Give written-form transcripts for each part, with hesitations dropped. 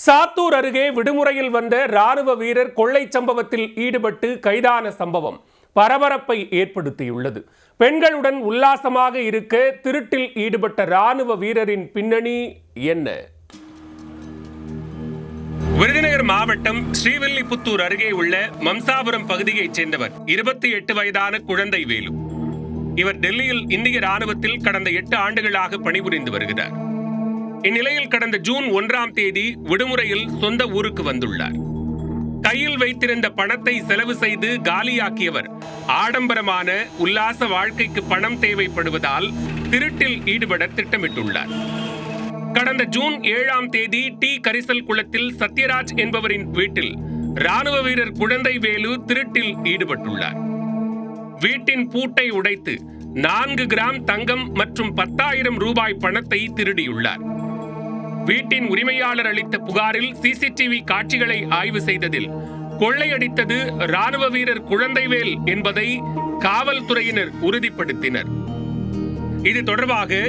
சாத்தூர் அருகே விடுமுறையில் வந்த ராணுவ வீரர் கொள்ளை சம்பவத்தில் ஈடுபட்டு கைதான சம்பவம் பரபரப்பை ஏற்படுத்தியுள்ளது. பெண்களுடன் உல்லாசமாக இருக்க திருட்டில் ஈடுபட்ட ராணுவ வீரரின் பின்னணி என்ன? விருதுநகர் மாவட்டம் ஸ்ரீவில்லிபுத்தூர் அருகே உள்ள மம்சாபுரம் பகுதியைச் சேர்ந்தவர் 28 வயதான குழந்தை வேலு. இவர் டெல்லியில் இந்திய ராணுவத்தில் கடந்த 8 ஆண்டுகளாக பணிபுரிந்து வருகிறார். இந்நிலையில் கடந்த ஜூன் 1ஆம் தேதி விடுமுறையில் சொந்த ஊருக்கு வந்துள்ளார். கையில் வைத்திருந்த பணத்தை செலவு செய்து காலியாக்கியவர் ஆடம்பரமான உல்லாச வாழ்க்கைக்கு பணம் தேவைப்படுவதால் திருட்டில் ஈடுபட திட்டமிட்டுள்ளார். கடந்த ஜூன் 7ஆம் தேதி டி கரிசல் குளத்தில் சத்யராஜ் என்பவரின் வீட்டில் ராணுவ வீரர் குழந்தை வேலு திருட்டில் ஈடுபட்டுள்ளார். வீட்டின் பூட்டை உடைத்து 4 கிராம் தங்கம் மற்றும் 10,000 ரூபாய் பணத்தை திருடியுள்ளார். வீட்டின் உரிமையாளர் அளித்த புகாரில் சிசிடிவி காட்சிகளை ஆய்வு செய்ததில் கொள்ளையடித்தது ராணுவ வீரர் குழந்தைவேல் என்பதை காவல்துறையினர் உறுதிப்படுத்தினர். இது தொடர்பாக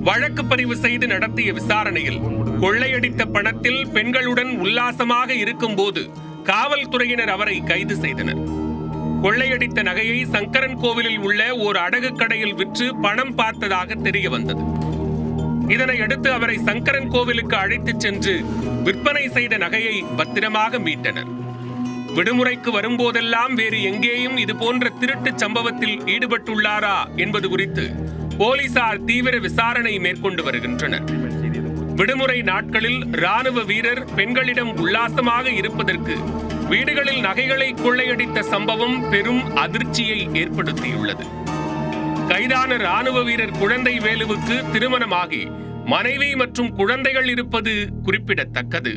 வழக்கு பதிவு செய்து நடத்திய விசாரணையில் கொள்ளையடித்த பணத்தில் பெண்களுடன் உல்லாசமாக இருக்கும் போது காவல்துறையினர் அவரை கைது செய்தனர். கொள்ளையடித்த நகையை சங்கரன் கோவிலில் உள்ள ஒரு அடகு கடையில் விற்று பணம் பார்த்ததாக தெரிய வந்தது. இதனையடுத்து அவரை சங்கரன் கோவிலுக்கு அழைத்துச் சென்று விற்பனை செய்த நகையை பத்திரமாக மீட்டனர். விடுமுறைக்கு வரும்போதெல்லாம் வேறு எங்கேயும் இதுபோன்ற திருட்டு சம்பவத்தில் ஈடுபட்டுள்ளாரா என்பது குறித்து போலீசார் தீவிர விசாரணை மேற்கொண்டு வருகின்றனர். விடுமுறை நாட்களில் ராணுவ வீரர் பெண்களிடம் உல்லாசமாக இருப்பதற்கு வீடுகளில் நகைகளை கொள்ளையடித்த சம்பவம் பெரும் அதிர்ச்சியை ஏற்படுத்தியுள்ளது. கைதான ராணுவ வீரர் குழந்தை வேலுவுக்கு திருமணமாகி மனைவி மற்றும் குழந்தைகள் இருப்பது குறிப்பிடத்தக்கது.